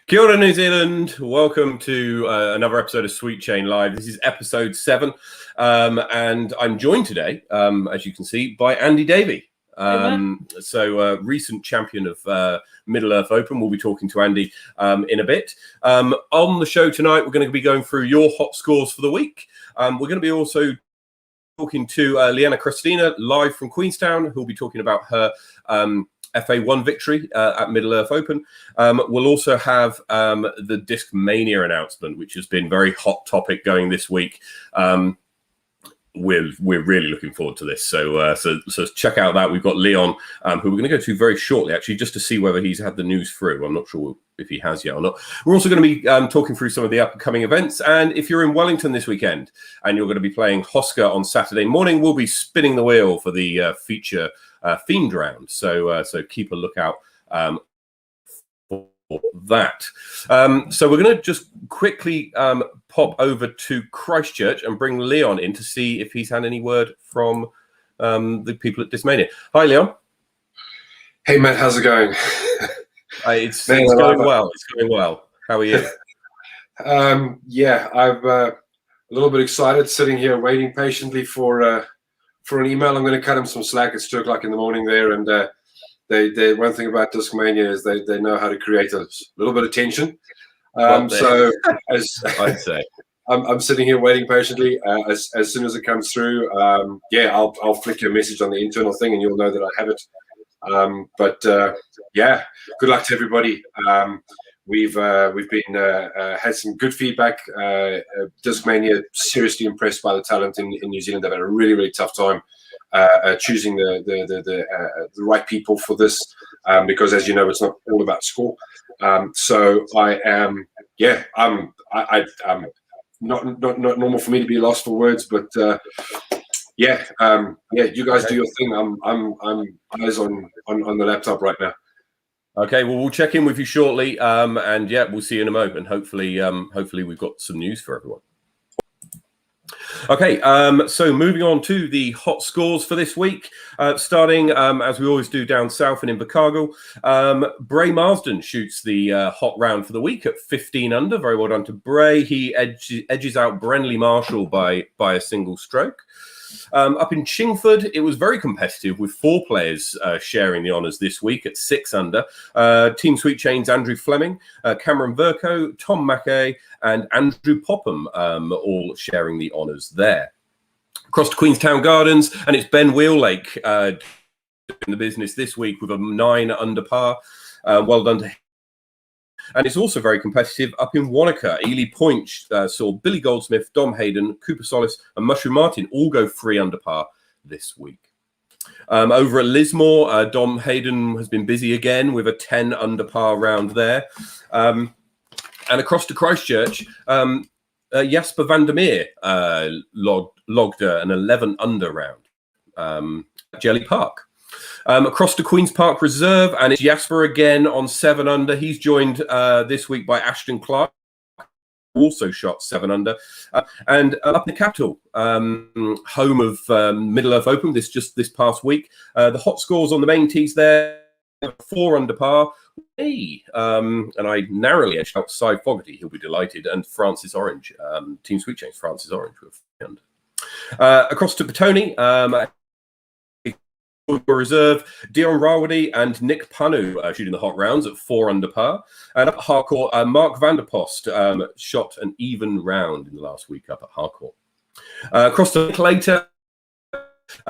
Kia ora, New Zealand. Welcome to another episode of Sweet Chain Live. This is episode 7, and I'm joined today, as you can see, by Andy Davey. Recent champion of Middle-earth Open. We'll be talking to Andy in a bit. On the show tonight, we're going to be going through your hot scores for the week. We're going to be also talking to Krastina live from Queenstown, who'll be talking about her FA1 victory at Middle-earth Open. We'll also have the Discmania announcement, which has been very hot topic going this week. We're really looking forward to this. So check out that. We've got Leon, who we're going to go to very shortly, actually, just to see whether he's had the news through. I'm not sure if he has yet or not. We're also going to be talking through some of the upcoming events. And if you're in Wellington this weekend and you're going to be playing Hosker on Saturday morning, we'll be spinning the wheel for the feature themed round. So keep a lookout for that. So we're going to just quickly pop over to Christchurch and bring Leon in to see if he's had any word from the people at Discmania. Hi, Leon. Hey, Matt. How's it going? It's going well. It's going well. How are you? Yeah, I'm a little bit excited, sitting here waiting patiently for an email. I'm going to cut him some slack. It's 2 o'clock in the morning there, and they one thing about Discmania is they know how to create a little bit of tension. So as I'd say, I'm sitting here waiting patiently. As soon as it comes through, I'll flick you a message on the internal thing, and you'll know that I have it. Good luck to everybody. We've been had some good feedback. Discmania seriously impressed by the talent in New Zealand. They've had a really tough time choosing the right people for this, because, as you know, it's not all about score. So I am, I'm not normal for me to be lost for words, but you guys do your thing. I'm eyes on the laptop right now. Okay, well, we'll check in with you shortly, and we'll see you in a moment. Hopefully we've got some news for everyone. Okay, so moving on to the hot scores for this week, starting as we always do down south and in Invercargill. Bray Marsden shoots the hot round for the week at 15 under. Very well done to Bray. He edges out Brenley Marshall by a single stroke. Up in Chingford, it was very competitive with 4 players sharing the honours this week at 6 under. Team Sweet Chain's Andrew Fleming, Cameron Verco, Tom Mackay and Andrew Popham all sharing the honours there. Across to Queenstown Gardens, and it's Ben Wheellake doing the business this week with a 9 under par. Well done to him. And it's also very competitive up in Wanaka. Ely Point saw Billy Goldsmith, Dom Hayden, Cooper Solis and Mushroom Martin all go 3 under par this week. Over at Lismore, Dom Hayden has been busy again with a 10 under par round there. And across to Christchurch, Jasper van der Meer logged an 11 under round at Jelly Park. Across to Queen's Park Reserve, and it's Jasper again on 7 under. He's joined this week by Ashton Clark, also shot 7 under. And up in the capital, home of Middle-earth Open this past week, the hot scores on the main tees there, 4 under par. Hey, and I narrowly edged out Cy Fogarty. He'll be delighted. And Francis Orange, Team Sweet Chains, Francis Orange with 3 under. Across to Petone, Reserve, Dion Rawadi and Nick Panu shooting the hot rounds at 4 under par. And up at Harcourt, Mark Vanderpost shot an even round in the last week up at Harcourt. Across to Linklater,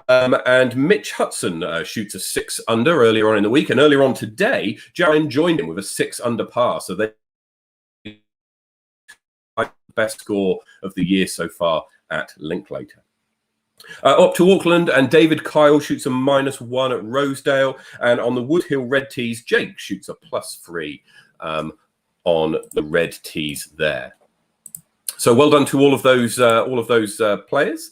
and Mitch Hudson shoots a 6 under earlier on in the week. And earlier on today, Jaren joined him with a 6 under par. So they the best score of the year so far at Linklater. Up to Auckland, and David Kyle shoots a -1 at Rosedale, and on the Woodhill red tees, Jake shoots a +3 on the red tees there. So well done to all of those players.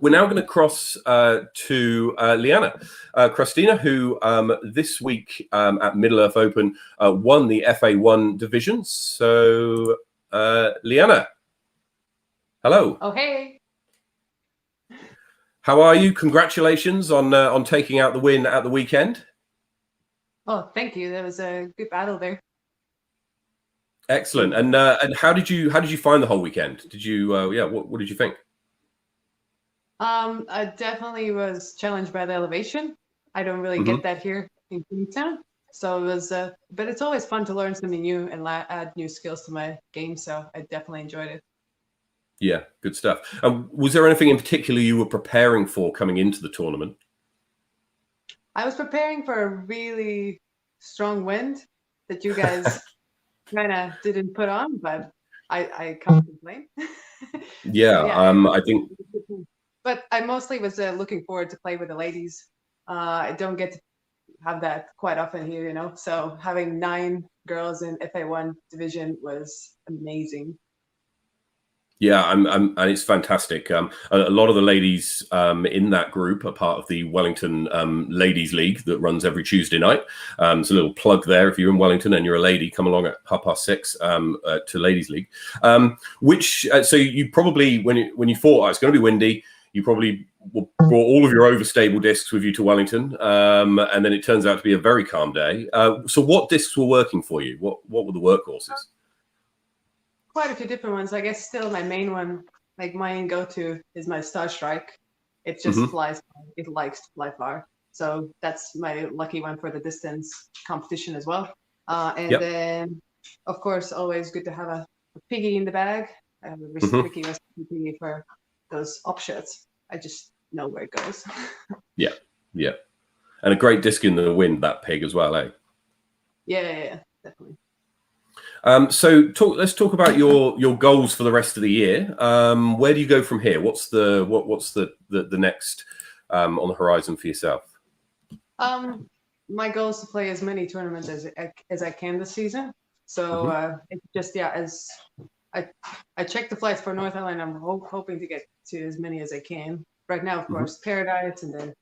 We're now going to cross to Liene Krastina, who this week at Middle-earth Open won the FA1 division. So Liene, hello. Oh hey. How are you? Congratulations on taking out the win at the weekend. Oh, thank you. That was a good battle there. Excellent. And how did you find the whole weekend? Did you what did you think? I definitely was challenged by the elevation. I don't really get that here in Queenstown. So it was, but it's always fun to learn something new and add new skills to my game. So I definitely enjoyed it. Yeah, good stuff. Was there anything in particular you were preparing for coming into the tournament? I was preparing for a really strong wind that you guys kind of didn't put on, but I can't complain. Yeah, So, yeah, I think. But I mostly was looking forward to play with the ladies. I don't get to have that quite often here, you know. So having 9 girls in FA1 division was amazing. Yeah, and it's fantastic. A lot of the ladies in that group are part of the Wellington Ladies League that runs every Tuesday night. So a little plug there. If you're in Wellington and you're a lady, come along at 6:30 to Ladies League. So you probably, when you thought it's going to be windy, you probably brought all of your overstable discs with you to Wellington, and then it turns out to be a very calm day. So what discs were working for you? What were the workhorses? Quite a few different ones. I guess still my main one, like my go-to, is my Star Strike. It just flies. It likes to fly far. So that's my lucky one for the distance competition as well. Then, of course, always good to have a piggy in the bag. I have a Ricky piggy for those opshots. I just know where it goes. Yeah. And a great disc in the wind, that pig as well, eh? Yeah, definitely. So let's talk about your goals for the rest of the year. Where do you go from here? What's the next on the horizon for yourself? My goal is to play as many tournaments as I can this season. So it's just as I check the flights for North Island. I'm hoping to get to as many as I can. Right now, of course, Paradise, and then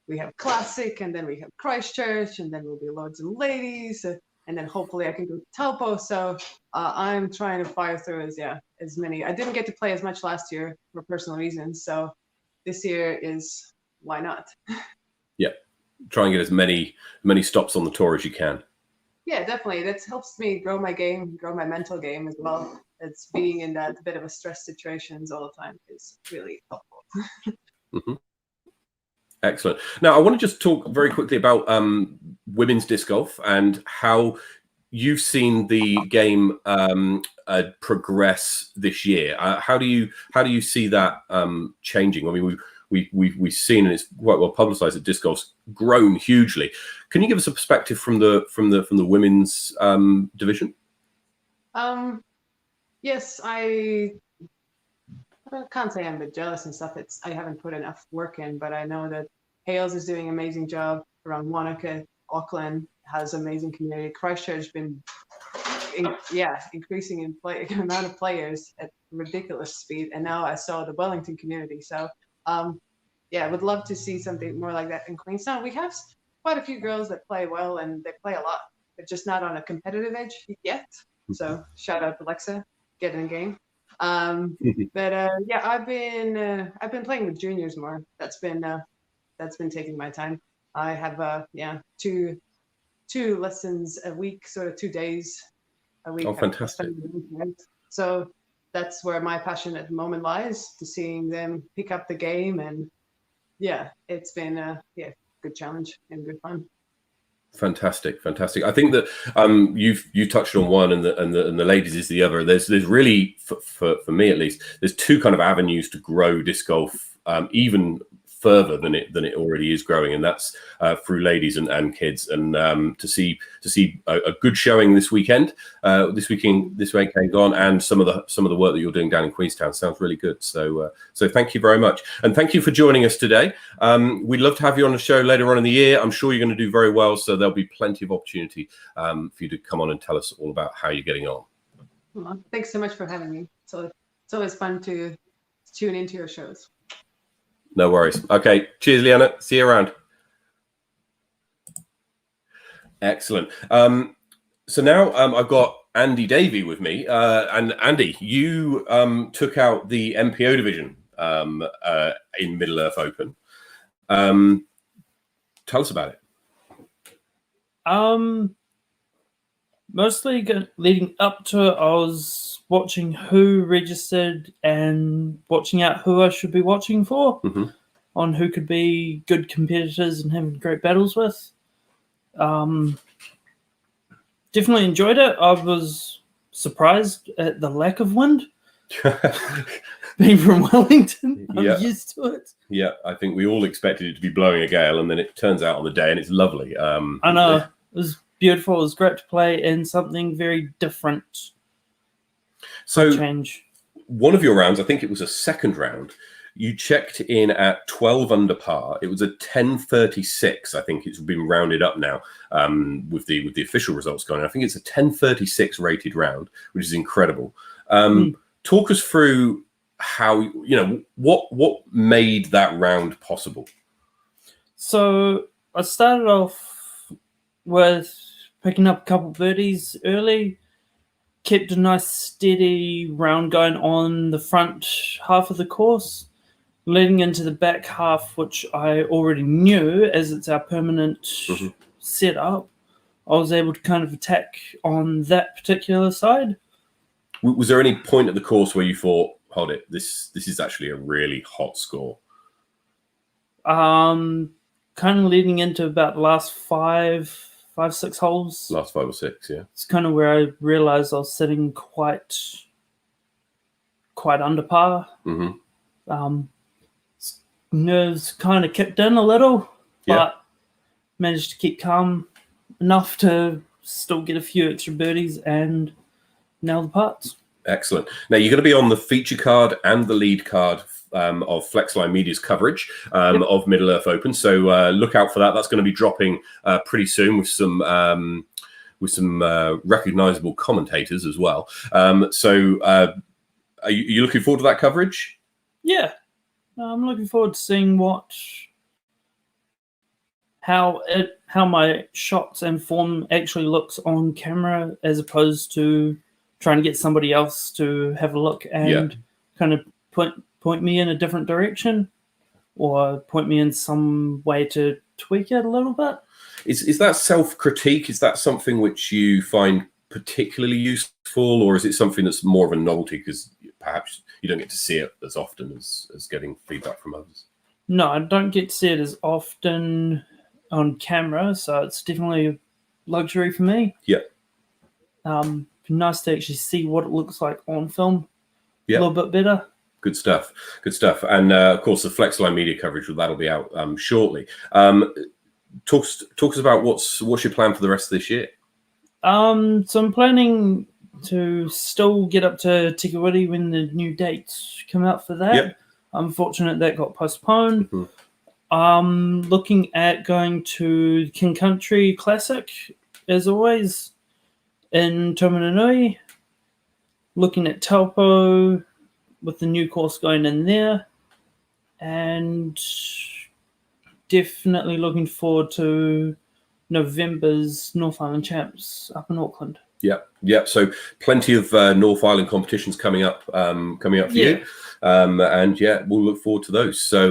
we have Classic, and then we have Christchurch, and then we'll be Lords and Ladies. And then hopefully I can go to Taupo. So I'm trying to fire through as many. I didn't get to play as much last year for personal reasons. So this year is why not? Yeah. Try and get as many stops on the tour as you can. Yeah, definitely. That helps me grow my game, grow my mental game as well. It's being in that bit of a stress situations all the time is really helpful. Excellent. Now, I want to just talk very quickly about women's disc golf and how you've seen the game progress this year. How do you see that changing? I mean, we've seen, and it's quite well publicised, that disc golf's grown hugely. Can you give us a perspective from the women's division? Yes, I can't say I'm a bit jealous and stuff. I haven't put enough work in, but I know that Hales is doing an amazing job around Wanaka. Auckland has amazing community. Christchurch has been, increasing in amount of players at ridiculous speed. And now I saw the Wellington community. So, I would love to see something more like that in Queenstown. We have quite a few girls that play well and they play a lot, but just not on a competitive edge yet. So shout out to Alexa, get in the game. But I've been playing with juniors more. That's been taking my time. I have two lessons a week, sort of 2 days a week. Oh, fantastic! So that's where my passion at the moment lies, to seeing them pick up the game, and it's been a good challenge and good fun. Fantastic. I think that you touched on one, and the ladies is the other. There's really, for me at least, there's two kind of avenues to grow disc golf even further than it already is growing, and that's through ladies and kids. And to see a good showing this weekend gone, and some of the work that you're doing down in Queenstown sounds really good. So thank you very much, and thank you for joining us today. We'd love to have you on the show later on in the year. I'm sure you're going to do very well, so there'll be plenty of opportunity for you to come on and tell us all about how you're getting on. Well, thanks so much for having me. So it's always fun to tune into your shows. No worries. Okay. Cheers, Liana. See you around. Excellent. So now I've got Andy Davey with me. And Andy, you took out the MPO division in Middle Earth Open. Tell us about it. Mostly leading up to it, I was watching who registered and watching out who I should be watching for, on who could be good competitors and having great battles with. Definitely enjoyed it. I was surprised at the lack of wind. Being from Wellington, I'm used to it. Yeah, I think we all expected it to be blowing a gale, and then it turns out on the day, and it's lovely. I know. It was beautiful. It was great to play in something very different. So, change. One of your rounds, I think it was a second round, you checked in at 12 under par. It was a 10.36. I think it's been rounded up now with the official results going. I think it's a 10.36 rated round, which is incredible. Talk us through how, what made that round possible. So I started off with picking up a couple birdies early, kept a nice steady round going on the front half of the course. Leading into the back half, which I already knew as it's our permanent setup, I was able to kind of attack on that particular side. Was there any point at the course where you thought, hold it, this is actually a really hot score? Kind of leading into about the last five, 6 holes. Last 5 or 6, yeah. It's kind of where I realized I was sitting quite under par. Nerves kind of kicked in a little, but managed to keep calm enough to still get a few extra birdies and nail the putts. Excellent. Now, you're going to be on the feature card and the lead card of Flexline Media's coverage of Middle-earth Open. So look out for that. That's going to be dropping pretty soon with some recognizable commentators as well. So are you looking forward to that coverage? Yeah. I'm looking forward to seeing how my shots and form actually looks on camera, as opposed to trying to get somebody else to have a look and kind of point me in a different direction, or point me in some way to tweak it a little bit. Is that self-critique? Is that something which you find particularly useful, or is it something that's more of a novelty because perhaps you don't get to see it as often as getting feedback from others? No, I don't get to see it as often on camera, so it's definitely a luxury for me. Yeah. Nice to actually see what it looks like on film a little bit better. Good stuff. Good stuff. And of course, the Flexline Media coverage, that'll be out shortly. Talk us about what's your plan for the rest of this year? So I'm planning to still get up to Tikawiti when the new dates come out for that. Yep. Unfortunate that got postponed. Looking at going to King Country Classic, as always, in Tomananui. Looking at Taupo with the new course going in there. And definitely looking forward to November's North Island Champs up in Auckland. Yep. So plenty of North Island competitions coming up for you, and we'll look forward to those. So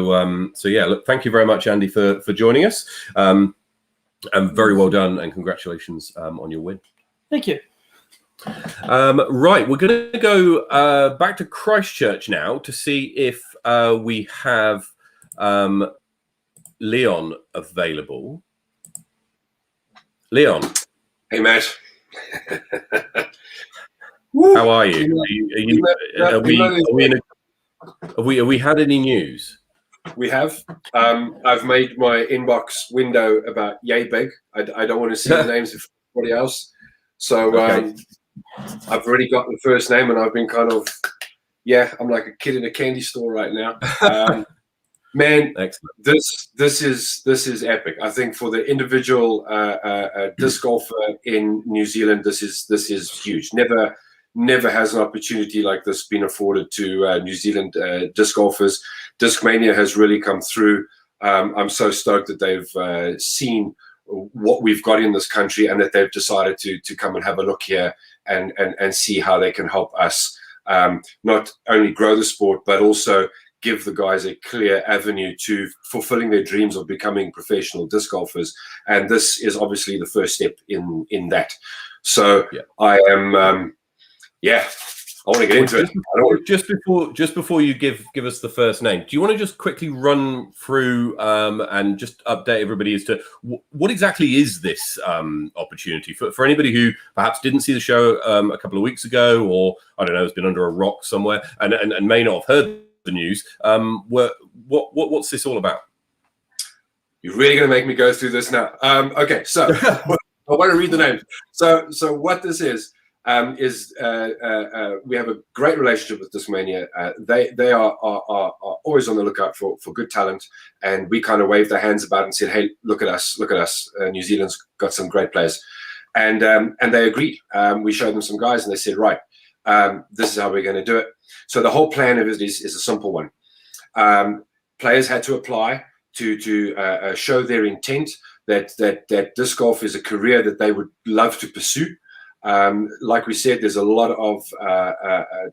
look, thank you very much, Andy, for joining us, and very well done, and congratulations on your win. Thank you. Right, we're going to go back to Christchurch now to see if we have Leon available. Leon. Hey, Matt. How are you? Have we had any news? We have. I've made my inbox window about yay big. I don't want to see the names of everybody else. So I've already got the first name, and I've been kind of, I'm like a kid in a candy store right now. Man, excellent. This is epic. I think for the individual disc golfer in New Zealand, this is huge. Never has an opportunity like this been afforded to New Zealand disc golfers. Discmania has really come through. I'm so stoked that they've seen what we've got in this country, and that they've decided to come and have a look here and see how they can help us not only grow the sport, but also give the guys a clear avenue to fulfilling their dreams of becoming professional disc golfers. And this is obviously the first step in that. So Yeah. I am, I want to get into it. Just before you give us the first name, do you want to just quickly run through and just update everybody as to what exactly is this opportunity for anybody who perhaps didn't see the show a couple of weeks ago, or I don't know, has been under a rock somewhere and may not have heard the news. What's this all about? You're really going to make me go through this now. Okay, so I want to read the names. So what this is we have a great relationship with Discmania. They are always on the lookout for good talent, and we kind of waved our hands about and said, "Hey, look at us! New Zealand's got some great players," and they agreed. We showed them some guys, and they said, "Right, this is how we're going to do it." So the whole plan of it is a simple one. Players had to apply to show their intent that disc golf is a career that they would love to pursue. Like we said, there's a lot of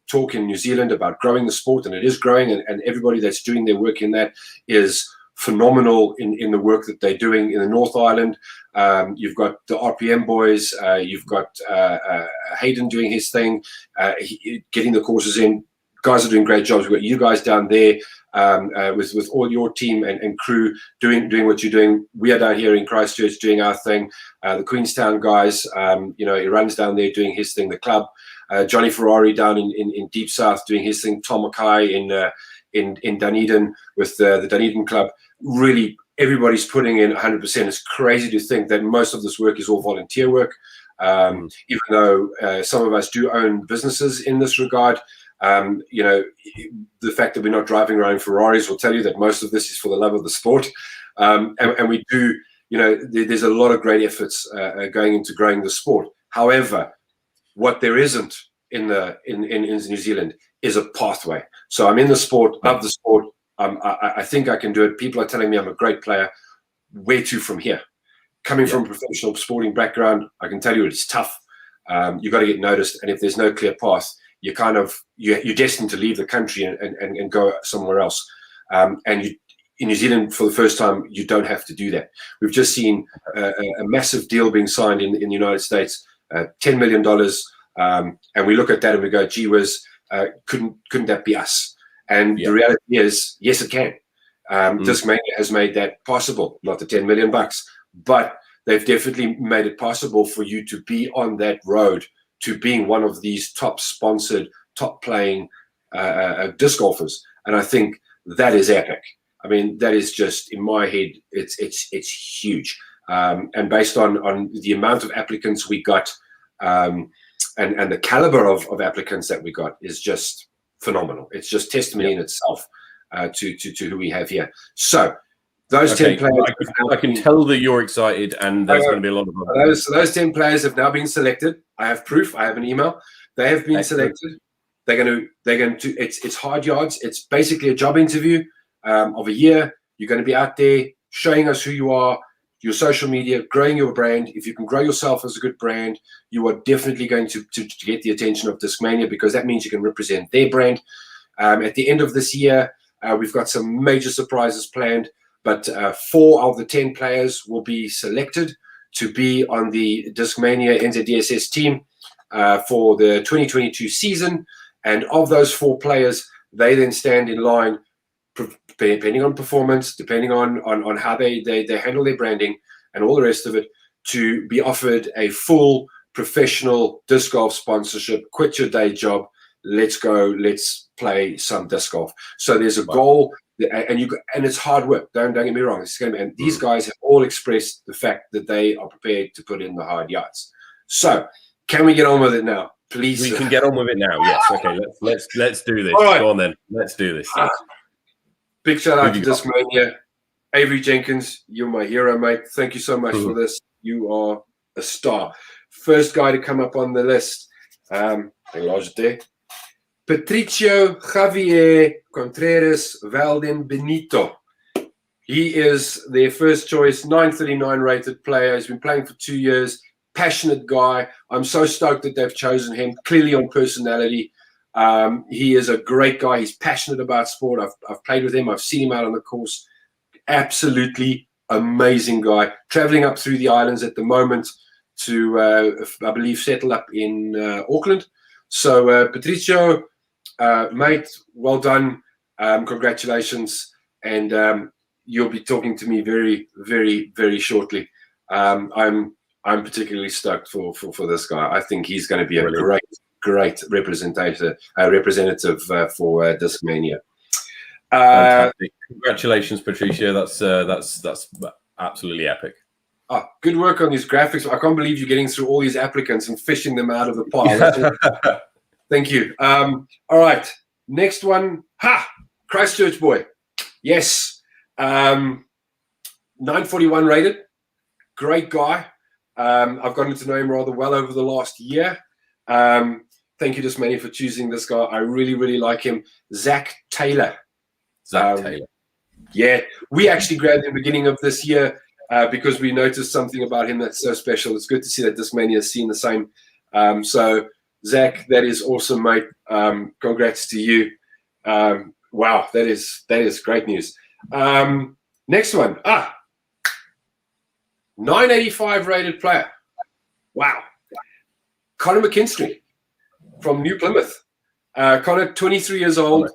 talk in New Zealand about growing the sport, and it is growing, and everybody that's doing their work in that is phenomenal in the work that they're doing in the North Island. You've got the RPM boys, you've got Hayden doing his thing, getting the courses in. Guys are doing great jobs. We've got you guys down there with all your team and crew doing what you're doing. We are down here in Christchurch doing our thing. The Queenstown guys, he runs down there doing his thing. The club, Johnny Ferrari down in Deep South doing his thing. Tom Mackay in Dunedin with the Dunedin club. Really, everybody's putting in 100%. It's crazy to think that most of this work is all volunteer work, even though some of us do own businesses in this regard. The fact that we're not driving around Ferraris will tell you that most of this is for the love of the sport. And we do, there's a lot of great efforts going into growing the sport. However, what there isn't in New Zealand is a pathway. So I'm in the sport, love the sport. I think I can do it. People are telling me I'm a great player. Where to from here? Coming from a professional sporting background, I can tell you it's tough. You've got to get noticed. And if there's no clear path, you're destined to leave the country and go somewhere else. In New Zealand, for the first time, you don't have to do that. We've just seen a massive deal being signed in the United States, $10 million. And we look at that and we go, gee whiz, couldn't that be us? And the reality is, yes, it can. Discmania has made that possible, not the $10 million, but they've definitely made it possible for you to be on that road to being one of these top sponsored, top playing disc golfers. And I think that is epic. I mean, that is just, in my head, it's huge. And based on the amount of applicants we got and the caliber of applicants that we got is just phenomenal. It's just testimony in itself to who we have here. So those 10 players, I can tell that you're excited, and there's going to be a lot of those 10 players have now been selected. I have proof. I have an email. They have been selected. They're going to. It's hard yards. It's basically a job interview of a year. You're going to be out there showing us who you are, your social media, growing your brand. If you can grow yourself as a good brand, you are definitely going to get the attention of Discmania, because that means you can represent their brand. At the end of this year, we've got some major surprises planned. But 4 of the 10 players will be selected to be on the Discmania NZDSS team for the 2022 season. And of those 4 players, they then stand in line, depending on performance, depending on how they handle their branding and all the rest of it, to be offered a full professional disc golf sponsorship. Quit your day job. Let's go. Let's play some disc golf. So there's a goal. And it's hard work. Don't get me wrong. And these guys have all expressed the fact that they are prepared to put in the hard yards. So, can we get on with it now, please? We can get on with it now. Yes. Okay. Let's do this. All right. Go on then. Let's do this. Big shout out to Discmania. Avery Jenkins, you're my hero, mate. Thank you so much for this. You are a star. First guy to come up on the list. Patricio Javier Contreras Valden Benito. He is their first choice, 939 rated player. He's been playing for 2 years. Passionate guy. I'm so stoked that they've chosen him, clearly on personality. He is a great guy. He's passionate about sport. I've played with him. I've seen him out on the course. Absolutely amazing guy. Traveling up through the islands at the moment to I believe, settle up in Auckland. So, Patricio, mate, well done. Congratulations. And you'll be talking to me very, very, very shortly. I'm particularly stoked for this guy. I think he's going to be a great representative for Discmania. Fantastic. Congratulations, Patricia. That's absolutely epic. Oh, good work on these graphics. I can't believe you're getting through all these applicants and fishing them out of the pile. Thank you. All right. Next one. Christchurch boy. Yes. 941 rated. Great guy. I've gotten to know him rather well over the last year. Thank you, Discmania, for choosing this guy. I really, really like him. Zach Taylor. Taylor. Yeah. We actually grabbed him at the beginning of this year because we noticed something about him that's so special. It's good to see that Discmania has seen the same. So, Zach, that is awesome, mate. Congrats to you. Wow, that is great news. Next one. 985 rated player. Wow. Connor McKinstry from New Plymouth. Connor, 23 years old.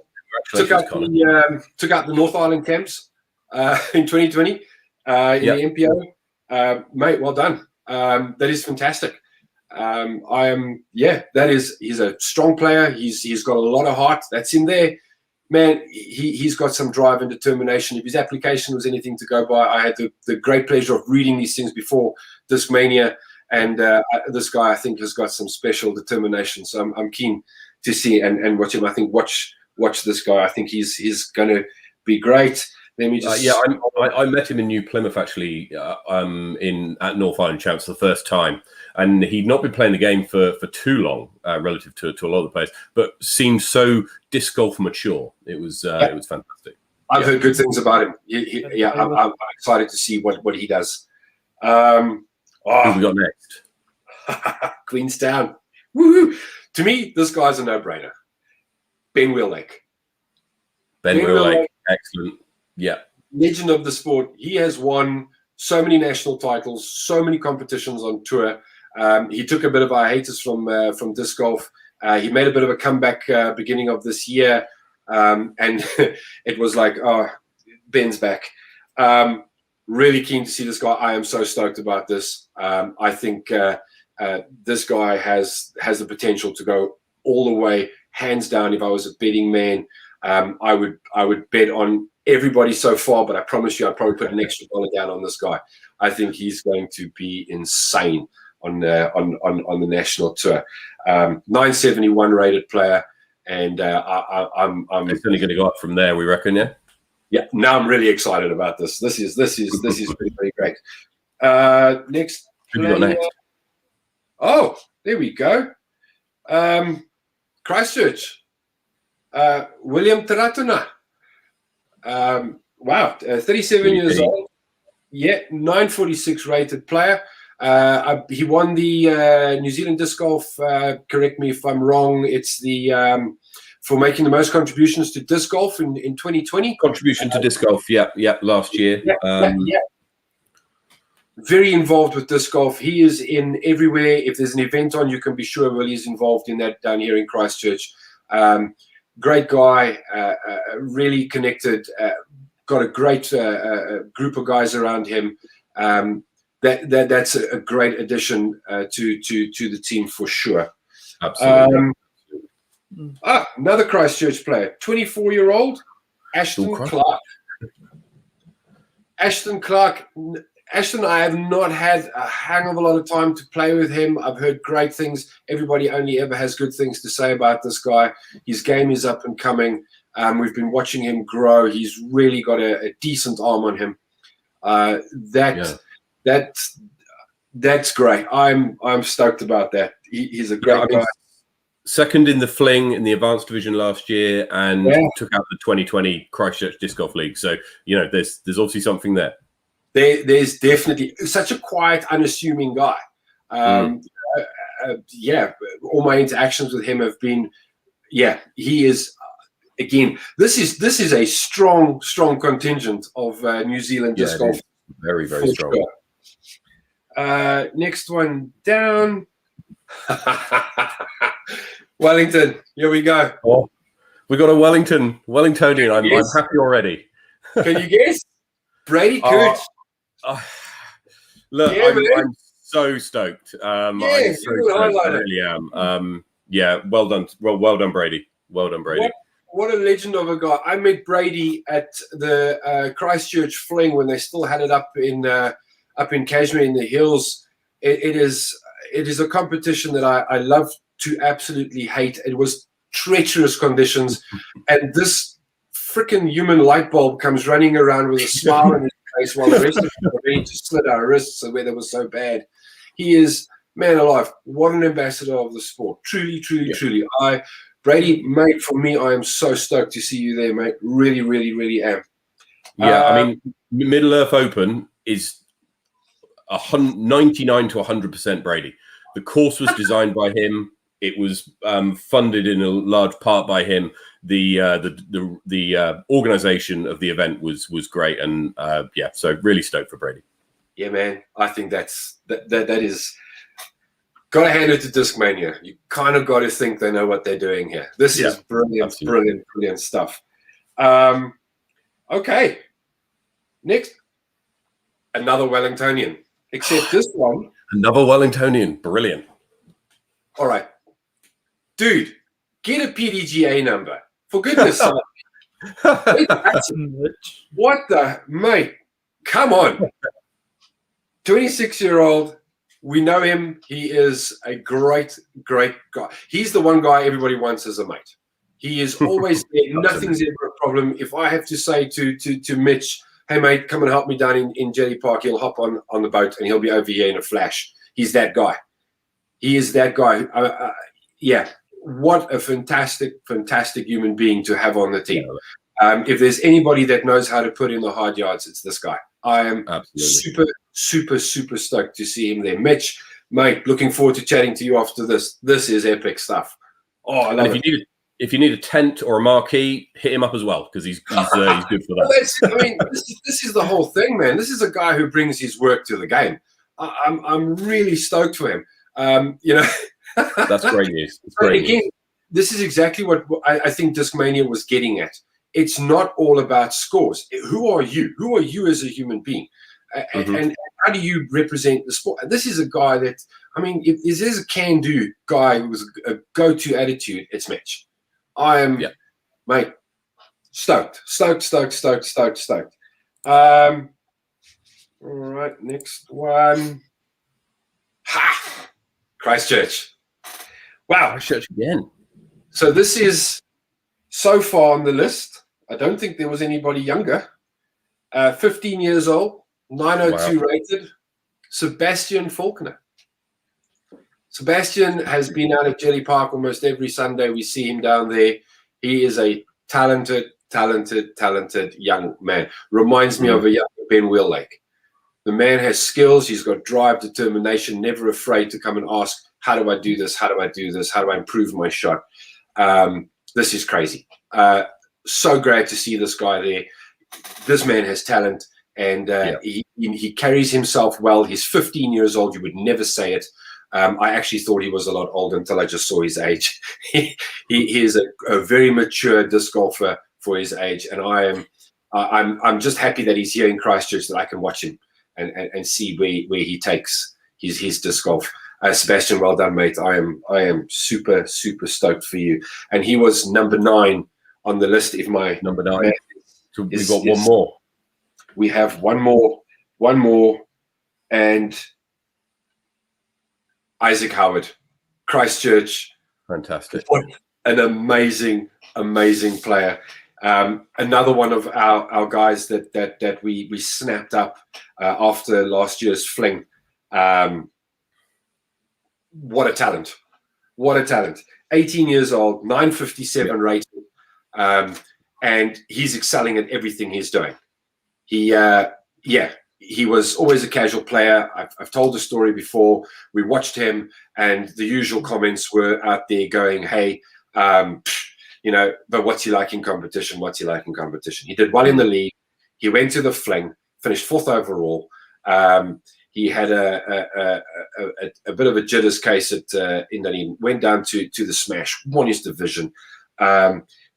Took out the North Island camps in 2020 in the MPO. Mate, well done. That is fantastic. He's a strong player. He's got a lot of heart. That's in there. Man, he's got some drive and determination. If his application was anything to go by, I had the great pleasure of reading these things before Discmania, and this guy, I think, has got some special determination. So I'm keen to see and watch him. I think watch this guy. I think he's going to be great. Let me just I met him in New Plymouth actually at North Island Champs the first time, and he'd not been playing the game for too long relative to a lot of the players, but seemed so disc golf mature. It was fantastic. I've heard good things about him. I'm excited to see what he does. Who we got next? Queenstown. Woohoo! To me, this guy's a no-brainer. Ben Wheellake. Ben Wheellake, excellent. Yeah. Legend of the sport. He has won so many national titles, so many competitions on tour. He took a bit of a hiatus from disc golf. He made a bit of a comeback beginning of this year, and it was like, Ben's back. Really keen to see this guy. I am so stoked about this. I think this guy has the potential to go all the way, hands down. If I was a betting man, I would bet on everybody so far, but I promise you, I'd probably put an extra $1 down on this guy. I think he's going to be insane on the national tour. 971 rated player, and I'm it's only going to go up from there, we reckon. Yeah. Now I'm really excited about this. This is pretty great. Next. Who we got next? Oh, there we go. Christchurch. William Taratona. Wow, 37 years old. Yeah, 946 rated player. He won the New Zealand Disc Golf. Correct me if I'm wrong. It's the for making the most contributions to disc golf in 2020. Contribution to disc golf. Yeah, last year. Yeah. Very involved with disc golf. He is in everywhere. If there's an event on, you can be sure Willie's involved in that down here in Christchurch. Great guy, really connected, got a great group of guys around him. That's a great addition to the team for sure. Absolutely. Another Christchurch player, 24-year-old Ashton Clark. Ashton, I have not had a hang of a lot of time to play with him. I've heard great things. Everybody only ever has good things to say about this guy. His game is up and coming. We've been watching him grow. He's really got a decent arm on him. That's great. I'm stoked about that. He's a great guy. Second in the fling in the advanced division last year, and took out the 2020 Christchurch Disc Golf League. So there's obviously something there. There's definitely such a quiet, unassuming guy. All my interactions with him have been, he is. Again, this is a strong contingent of New Zealand disc golf. Very, very strong. Next one down. Wellington, here we go. Oh, we got a Wellingtonian. I'm Yes. happy already. Can you guess? Brady Cooch. Look, Yeah, I'm so stoked. I'm so stoked. I really am. Yeah, well done. Well done, Brady. Well done, Brady. What a legend of a guy. I met Brady at the Christchurch Fling when they still had it up in Kashmir in the hills. It is a competition that I love to absolutely hate. It was treacherous conditions, and this freaking human light bulb comes running around with a smile on his face while the rest of us are ready to slit our wrists. The weather was so bad. He is, man alive, what an ambassador of the sport. Truly, truly, truly. Brady, mate, for me, I am so stoked to see you there, mate. Really, really, really am. Yeah, I mean, Middle Earth Open is 99 to 100% Brady. The course was designed by him. It was funded in a large part by him. The organization of the event was great, and yeah, so really stoked for Brady. Yeah, man. I think that is. Got to hand it to Discmania. You kind of got to think they know what they're doing here. This is brilliant, absolutely. brilliant stuff. Okay. Next, another Wellingtonian, except this one. Another Wellingtonian. Brilliant. All right. Dude, get a PDGA number. For goodness sake. What the, mate? Come on. 26-year-old. We know him. He is a great, great guy. He's the one guy everybody wants as a mate. He is always there. Nothing's ever a problem. If I have to say to Mitch, hey, mate, come and help me down in Jetty Park, he'll hop on the boat and he'll be over here in a flash. He's that guy. He is that guy. Yeah. What a fantastic, fantastic human being to have on the team. If there's anybody that knows how to put in the hard yards, it's this guy. I am super, super, super stoked to see him there. Mitch, mate, looking forward to chatting to you after this. This is epic stuff. Oh, I love it. If you need a tent or a marquee, hit him up as well, because he's good for that. I mean, this is the whole thing, man. This is a guy who brings his work to the game. I'm really stoked for him. You know, that's great news. It's great news. This is exactly what I think Discmania was getting at. It's not all about scores. Who are you? Who are you as a human being? And how do you represent the sport? And this is a guy that, I mean, if there's a can-do guy with a go-to attitude, it's Mitch. I am, mate, stoked. All right, next one. Ha! Christchurch. Wow. Christchurch again. So this is so far on the list. I don't think there was anybody younger. 15 years old, 902 rated, Sebastian Faulkner. Sebastian has been out at Jelly Park almost every Sunday. We see him down there. He is a talented young man. Reminds me of a young Ben Wheellake. The man has skills. He's got drive, determination, never afraid to come and ask, how do I do this? How do I do this? How do I improve my shot? This is crazy. So great to see this guy there. This man has talent, and he carries himself well. He's 15 years old. You would never say it. I actually thought he was a lot older until I just saw his age. He is a very mature disc golfer for his age, and I'm just happy that he's here in Christchurch, that I can watch him and see where he takes his disc golf. Sebastian, well done, mate. I am super, super stoked for you. And he was number 9 on the list. If my number 9, so we've got one more. We have one more, and Isaac Howard, Christchurch. Fantastic. What an amazing player. Another one of our guys that we snapped up after last year's fling. What a talent. 18 years old, 957 rated, and he's excelling at everything he's doing. He was always a casual player. I've told the story before. We watched him, and the usual comments were out there going, hey, you know, but what's he like in competition? He did well in the league. He went to the fling, finished 4th overall. he had a bit of a jitters case in that he went down to the Smash, won his division.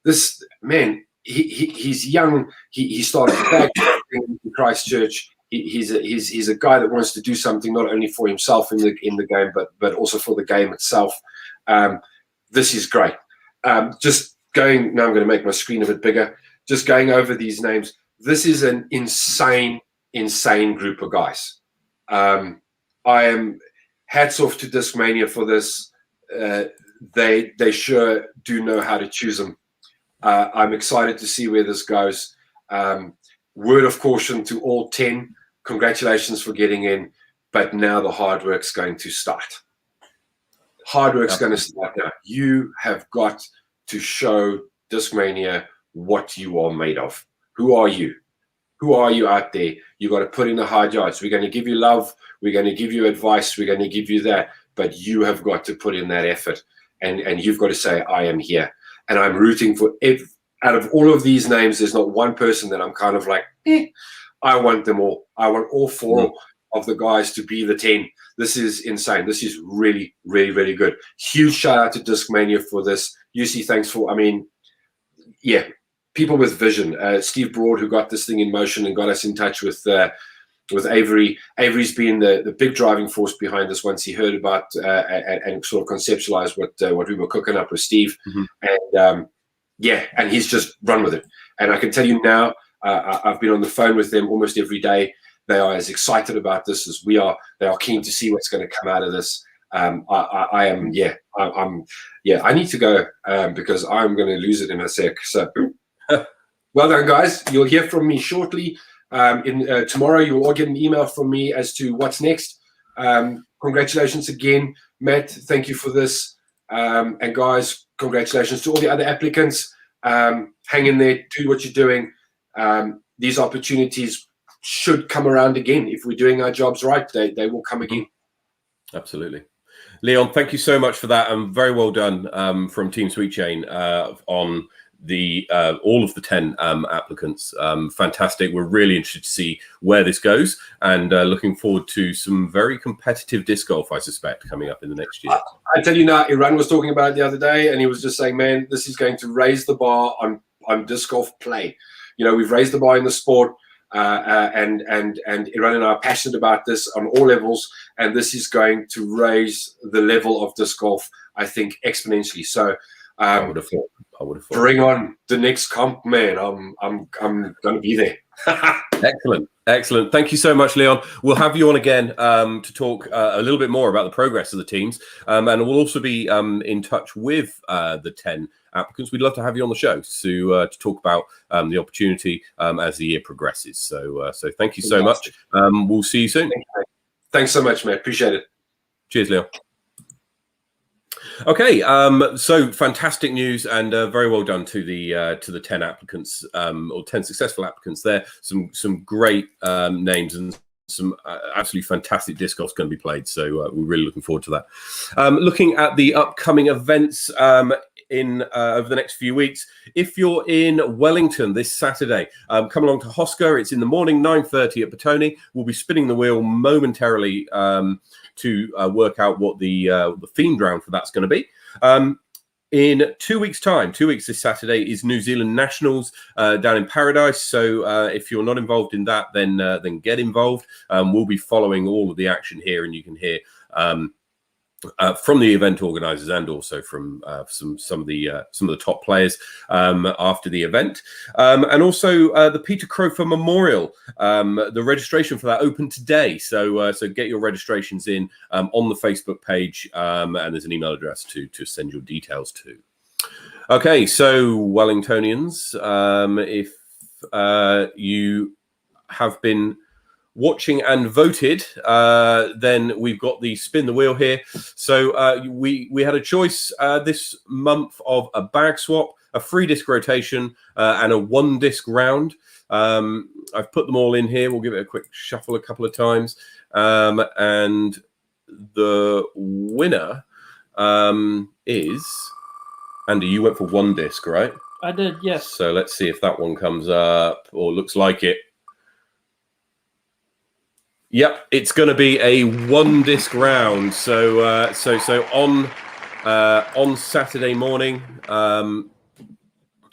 This man, he's young. He started back in Christchurch. He's a guy that wants to do something not only for himself in the game, but also for the game itself. This is great. Just going now, I'm going to make my screen a bit bigger. Just going over these names. This is an insane group of guys. I am hats off to Discmania for this. They sure do know how to choose them. I'm excited to see where this goes. Word of caution to all 10. Congratulations for getting in, but now the hard work's going to start. Hard work's going to start now. You have got to show Discmania what you are made of. Who are you? Who are you out there? You got to put in the hard yards. We're going to give you love. We're going to give you advice. We're going to give you that. But you have got to put in that effort. And you've got to say, I am here. And I'm rooting for out of all of these names, there's not one person that I'm kind of like, I want them all. I want all 4 of the guys to be the 10. This is insane. This is really, really, really good. Huge shout out to Discmania for this. UC, thanks for, people with vision. Steve Broad, who got this thing in motion and got us in touch with Avery. Avery's been the big driving force behind this once he heard about and sort of conceptualized what we were cooking up with Steve. And and he's just run with it. And I can tell you now, I've been on the phone with them almost every day. They are as excited about this as we are. They are keen to see what's going to come out of this. I need to go because I'm going to lose it in a sec. So well done, guys. You'll hear from me shortly. Tomorrow, you will all get an email from me as to what's next. Congratulations again, Matt. Thank you for this. And guys, congratulations to all the other applicants. Hang in there. Do what you're doing. These opportunities should come around again. If we're doing our jobs right, they will come again. Absolutely. Leon, thank you so much for that, and very well done from Team Sweet Chain on the all of the 10 applicants. Fantastic. We're really interested to see where this goes, and looking forward to some very competitive disc golf, I suspect, coming up in the next year. I tell you now, Iran was talking about it the other day, and he was just saying, man, this is going to raise the bar on disc golf play. You know, we've raised the bar in the sport, and Iran and I are passionate about this on all levels, and this is going to raise the level of disc golf, I think, exponentially. So I would have thought. Bring on the next comp, man. I'm going to be there. Excellent. Thank you so much, Leon. We'll have you on again to talk a little bit more about the progress of the teams, and we'll also be in touch with the 10 applicants. We'd love to have you on the show to talk about the opportunity as the year progresses. So thank you so much. We'll see you soon. Thanks so much, man. Appreciate it. Cheers, Leon. Okay, so fantastic news, and very well done to the 10 applicants or 10 successful applicants there. Some great names and some absolutely fantastic disc golf's going to be played. So we're really looking forward to that. Looking at the upcoming events in over the next few weeks. If you're in Wellington this Saturday, come along to Hoscar. It's in the morning, 9:30 at Taratona. We'll be spinning the wheel momentarily to work out what the themed round for that's going to be. In 2 weeks' time, 2 weeks this Saturday, is New Zealand Nationals down in Paradise. So if you're not involved in that, then get involved. We'll be following all of the action here, and you can hear from the event organisers and also from some of the top players after the event, and also the Peter Crofer Memorial. The registration for that opened today, so get your registrations in on the Facebook page, and there's an email address to send your details to. Okay, so Wellingtonians, if you have been watching and voted, then we've got the spin the wheel here. So we had a choice this month of a bag swap, a free disc rotation, and a 1 disc round. I've put them all in here. We'll give it a quick shuffle a couple of times, and the winner is Andy. You went for 1 disc, right? I did, yes. So let's see if that one comes up, or looks like it. Yep, it's going to be a one disc round. So on Saturday morning,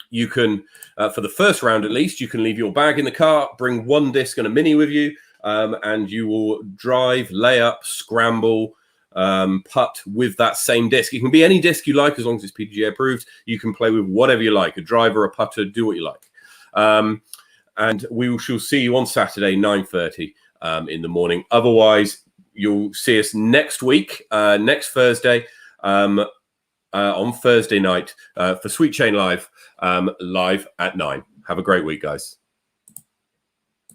you can for the first round at least, you can leave your bag in the car, bring one disc and a mini with you, and you will drive, lay up, scramble, putt with that same disc. It can be any disc you like as long as it's PDGA approved. You can play with whatever you like, a driver, a putter, do what you like. And we shall see you on Saturday, 9:30 in the morning. Otherwise, you'll see us next week, next Thursday, on Thursday night for Sweet Chain Live, live at 9. Have a great week, guys.